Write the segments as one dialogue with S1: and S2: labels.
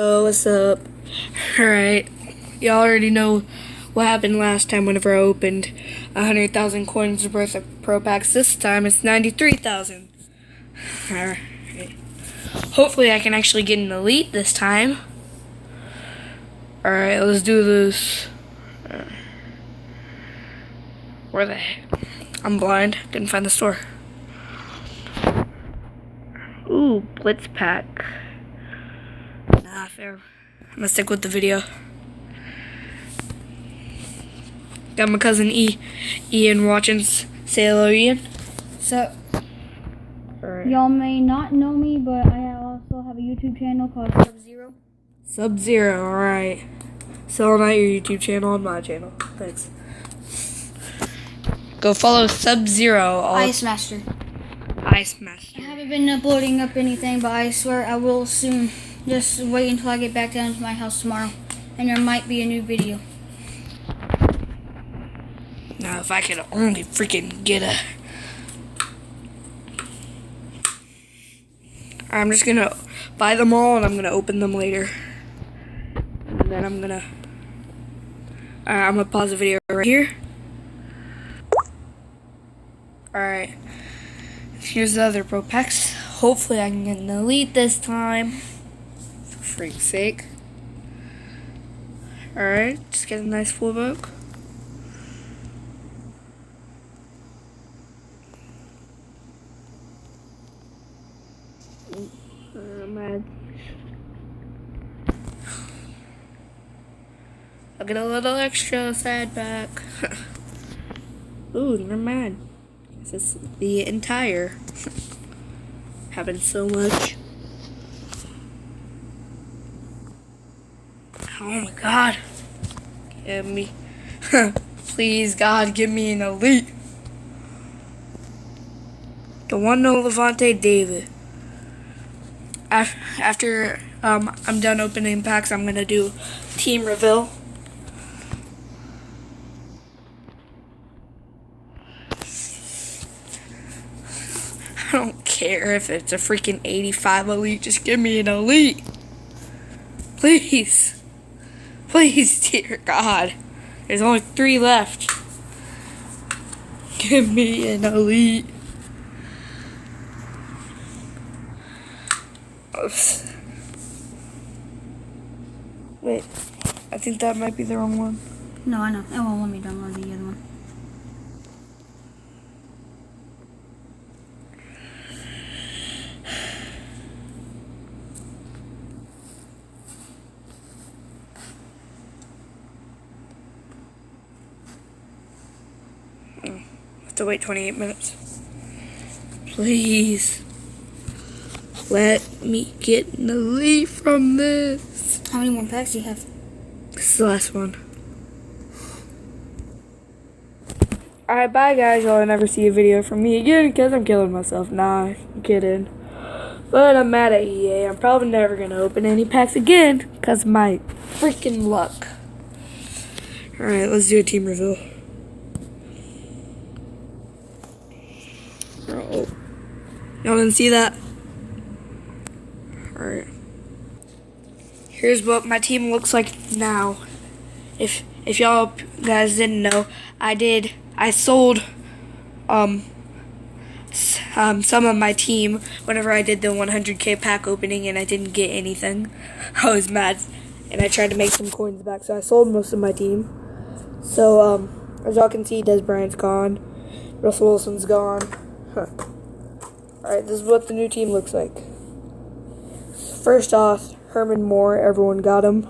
S1: Oh, what's up? Alright, y'all already know what happened last time whenever I opened 100,000 coins worth of Pro Packs. This time it's 93,000. Alright. Hopefully I can actually get an elite this time. Alright, let's do this. Where the heck? I'm blind. Didn't find the store. Ooh, Blitz Pack. Nah, fair. I'm gonna stick with the video. Got my cousin Ian watching. Say hello, Ian.
S2: So,
S1: Alright.
S2: y'all may not know me, but I also have a YouTube channel called Sub-Zero.
S1: Sub-Zero, alright. Selling out your YouTube channel on my channel. Thanks. Go follow Sub-Zero.
S2: Ice Master.
S1: Ice Master.
S2: I haven't been uploading up anything, but I swear I will soon. Just wait until I get back down to my house tomorrow, and there might be a new video.
S1: Now, if I could only freaking get a... I'm just gonna buy them all, and I'm gonna open them later. And then I'm gonna pause the video right here. Alright. Here's the other Pro Packs. Hopefully I can get an elite this time. For freak's sake. Alright, just get a nice full book. Man. I'll get a little extra side pack. Ooh, never mind. This is the entire. Having so much. Oh my god. Give me. Please, God, give me an elite. The one no Levante David. After I'm done opening packs, I'm gonna do Teamreview. I don't care if it's a freaking 85 elite. Just give me an elite, please, please, dear God. There's only 3 left. Give me an elite. Oops. Wait, I think that might be the wrong one.
S2: No, I know. It won't let me download the other one.
S1: Have to wait 28 minutes. Please. Let me get an elite from this.
S2: How many more packs do you have?
S1: This is the last one. Alright, bye guys. Y'all never see a video from me again because I'm killing myself. Nah, I'm kidding. But I'm mad at EA. I'm probably never going to open any packs again because of my freaking luck. Alright, let's do a team reveal. Oh. Y'all didn't see that? Alright. Here's what my team looks like now. If y'all guys didn't know, I sold some of my team whenever I did the 100k pack opening and I didn't get anything. I was mad and I tried to make some coins back, so I sold most of my team. So as y'all can see, Des Bryant's gone. Russell Wilson's gone. Alright, this is what the new team looks like. First off, Herman Moore, everyone got him.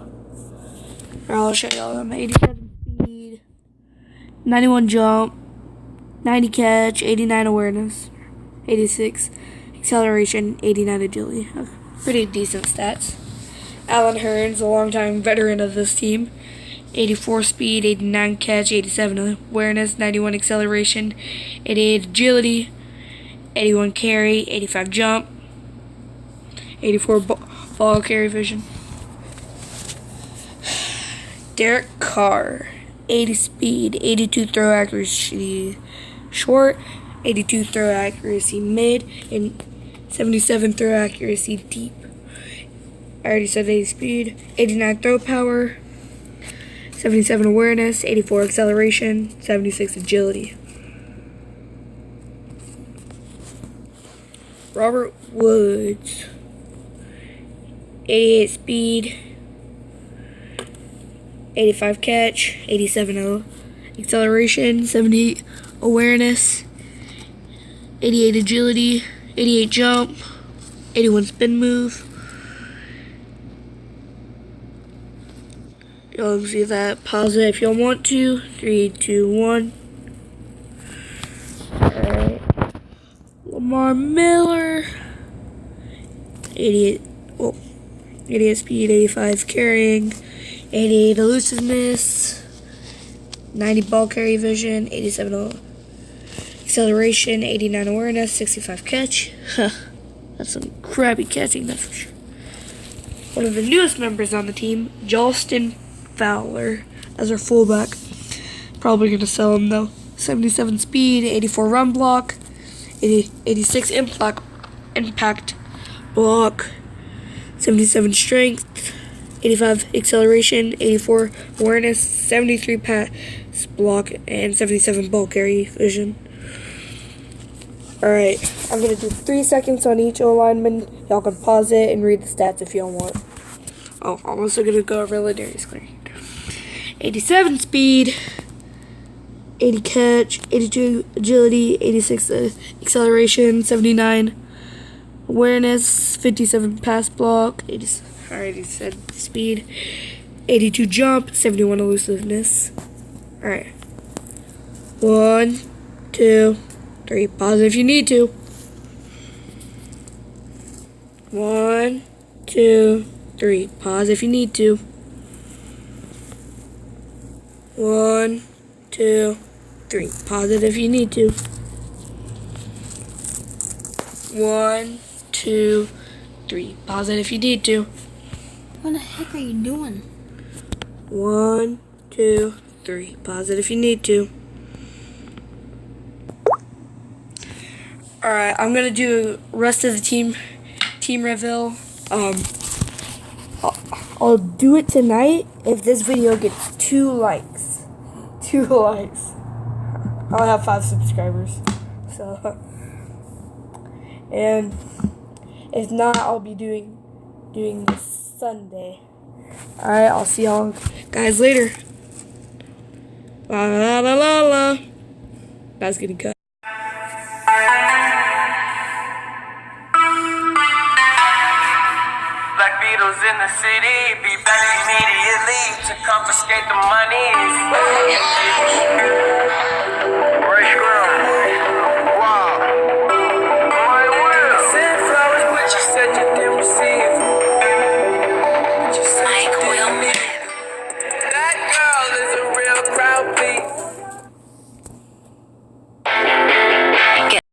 S1: I'll show y'all them. 87 speed, 91 jump, 90 catch, 89 awareness, 86 acceleration, 89 agility. Pretty decent stats. Alan Hearns, a longtime veteran of this team. 84 speed, 89 catch, 87 awareness, 91 acceleration, 88 agility, 81 carry, 85 jump, 84 ball carry vision. Derek Carr, 80 speed, 82 throw accuracy short, 82 throw accuracy mid, and 77 throw accuracy deep. I already said 80 speed, 89 throw power, 77 awareness, 84 acceleration, 76 agility. Robert Woods, 88 speed, 85 catch, 87 acceleration, 78 awareness, 88 agility, 88 jump, 81 spin move. Y'all can see that. Pause it if y'all want to. 3, 2, 1. Alright. Lamar Miller. 88 speed, 85 carrying, 88 elusiveness, 90 ball carry vision, 87 acceleration, 89 awareness, 65 catch. That's some crappy catching, that's for sure. One of the newest members on the team, Jalston Fowler, as our fullback. Probably going to sell him though. 77 speed, 84 run block, 86 impact block, 77 strength, 85 acceleration, 84 awareness, 73 pass block, and 77 ball carry vision. Alright, I'm going to do 3 seconds on each O-lineman. Y'all can pause it and read the stats if y'all want. Oh, I'm also going to go over Ladarius Cleary. 87 speed, 80 catch, 82 agility, 86 acceleration, 79 awareness, 57 pass block, I already said speed, 82 jump, 71 elusiveness. Alright. 1, 2, 3. Pause if you need to. 1, 2, 3. Pause if you need to. 1, 2, 3. Pause it if you need to. 1, 2, 3. Pause it if you need to.
S2: What the heck are you doing?
S1: 1, 2, 3. Pause it if you need to. Alright, I'm gonna do rest of the team review. I'll do it tonight if this video gets 2 likes. 2 likes. I'll have 5 subscribers. So, and if not, I'll be doing this Sunday. Alright, I'll see y'all guys later. La la la la la. That's getting cut.
S3: Black Beatles in the city, be back immediately to confiscate the money. Fresh ground. Wow. My will. Sent flowers, but you said you didn't receive. But you said you didn't need. That girl is a real crowd, please.